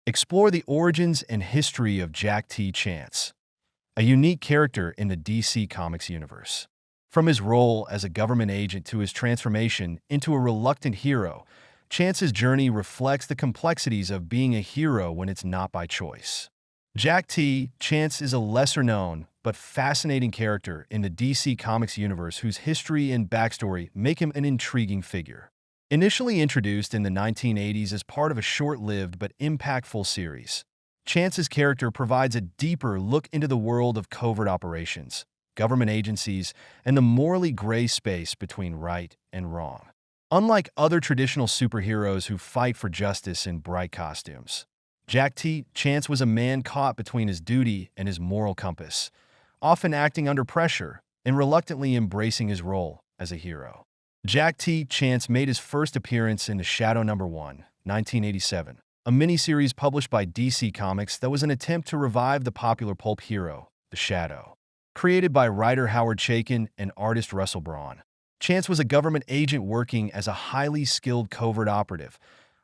Explore the origins and history of Jack T. Chance, a unique character in the DC Comics universe. From his role as a government agent to his transformation into a reluctant hero, Chance's journey reflects the complexities of being a hero when it's not by choice. Jack T. Chance is a lesser-known but fascinating character in the DC Comics universe whose history and backstory make him an intriguing figure. Initially introduced in the 1980s as part of a short-lived but impactful series, Chance's character provides a deeper look into the world of covert operations, government agencies, and the morally gray space between right and wrong. Unlike other traditional superheroes who fight for justice in bright costumes, Jack T. Chance was a man caught between his duty and his moral compass, often acting under pressure and reluctantly embracing his role as a hero. Jack T. Chance made his first appearance in The Shadow #1, 1987, a miniseries published by DC Comics that was an attempt to revive the popular pulp hero, The Shadow. Created by writer Howard Chaykin and artist Russell Braun, Chance was a government agent working as a highly skilled covert operative,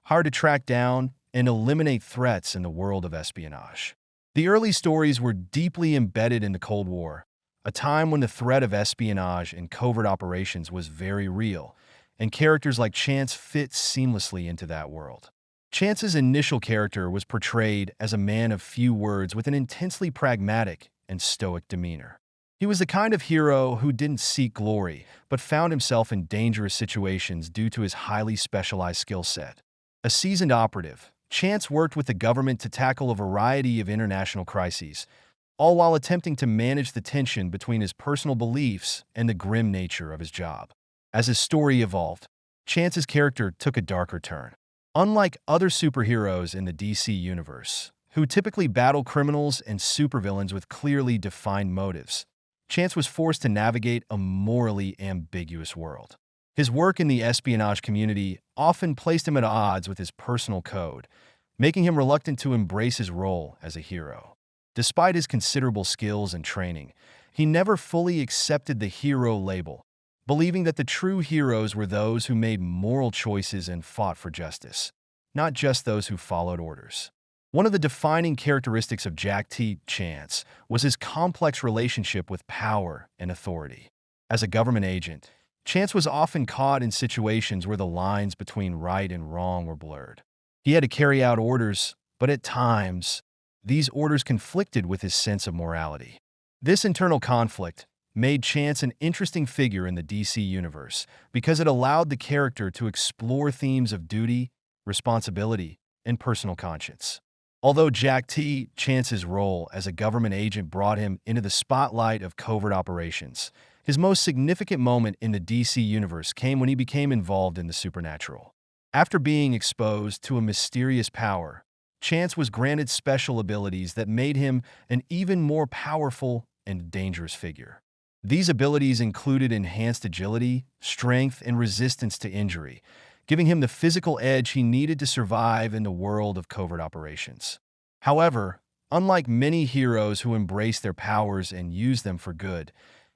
hired to track down and eliminate threats in the world of espionage. The early stories were deeply embedded in the Cold War, a time when the threat of espionage and covert operations was very real, and characters like Chance fit seamlessly into that world. Chance's initial character was portrayed as a man of few words with an intensely pragmatic and stoic demeanor. He was the kind of hero who didn't seek glory, but found himself in dangerous situations due to his highly specialized skill set. A seasoned operative, Chance worked with the government to tackle a variety of international crises, all while attempting to manage the tension between his personal beliefs and the grim nature of his job. As his story evolved, Chance's character took a darker turn. Unlike other superheroes in the DC universe, who typically battle criminals and supervillains with clearly defined motives, Chance was forced to navigate a morally ambiguous world. His work in the espionage community often placed him at odds with his personal code, making him reluctant to embrace his role as a hero. Despite his considerable skills and training, he never fully accepted the hero label, believing that the true heroes were those who made moral choices and fought for justice, not just those who followed orders. One of the defining characteristics of Jack T. Chance was his complex relationship with power and authority. As a government agent, Chance was often caught in situations where the lines between right and wrong were blurred. He had to carry out orders, but at times, these orders conflicted with his sense of morality. This internal conflict made Chance an interesting figure in the DC universe because it allowed the character to explore themes of duty, responsibility, and personal conscience. Although Jack T. Chance's role as a government agent brought him into the spotlight of covert operations, his most significant moment in the DC universe came when he became involved in the supernatural. After being exposed to a mysterious power, Chance was granted special abilities that made him an even more powerful and dangerous figure. These abilities included enhanced agility, strength, and resistance to injury, giving him the physical edge he needed to survive in the world of covert operations. However, unlike many heroes who embrace their powers and use them for good,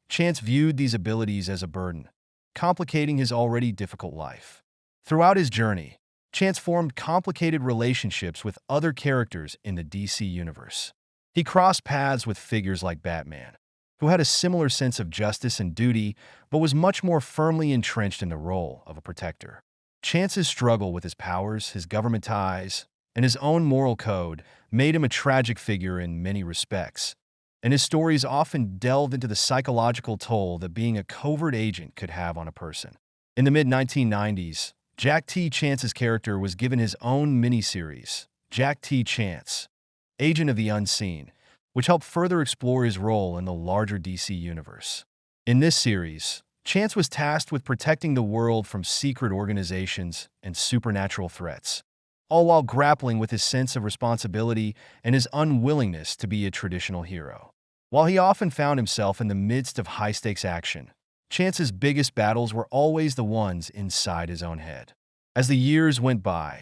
Chance viewed these abilities as a burden, complicating his already difficult life. Throughout his journey, Chance formed complicated relationships with other characters in the DC universe. He crossed paths with figures like Batman, who had a similar sense of justice and duty but was much more firmly entrenched in the role of a protector. Chance's struggle with his powers, his government ties, and his own moral code made him a tragic figure in many respects, and his stories often delved into the psychological toll that being a covert agent could have on a person. In the mid-1990s, Jack T. Chance's character was given his own miniseries, Jack T. Chance, Agent of the Unseen, which helped further explore his role in the larger DC universe. In this series, Chance was tasked with protecting the world from secret organizations and supernatural threats, all while grappling with his sense of responsibility and his unwillingness to be a traditional hero. While he often found himself in the midst of high-stakes action, Chance's biggest battles were always the ones inside his own head. As the years went by,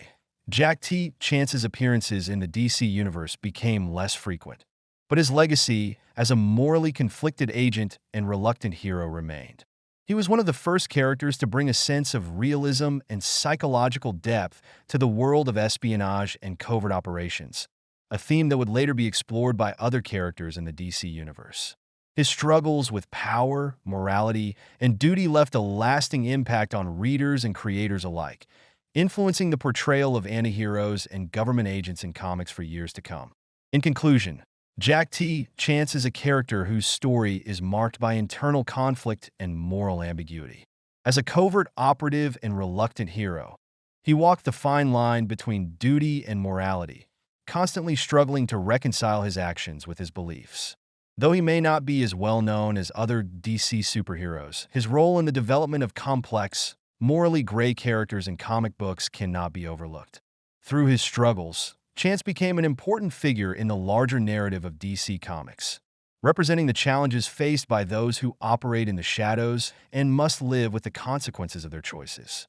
Jack T. Chance's appearances in the DC universe became less frequent, but his legacy as a morally conflicted agent and reluctant hero remained. He was one of the first characters to bring a sense of realism and psychological depth to the world of espionage and covert operations, a theme that would later be explored by other characters in the DC universe. His struggles with power, morality, and duty left a lasting impact on readers and creators alike, influencing the portrayal of antiheroes and government agents in comics for years to come. In conclusion, Jack T. Chance is a character whose story is marked by internal conflict and moral ambiguity. As a covert operative and reluctant hero, he walked the fine line between duty and morality, constantly struggling to reconcile his actions with his beliefs. Though he may not be as well known as other DC superheroes, his role in the development of complex, morally gray characters in comic books cannot be overlooked. Through his struggles, Chance became an important figure in the larger narrative of DC Comics, representing the challenges faced by those who operate in the shadows and must live with the consequences of their choices.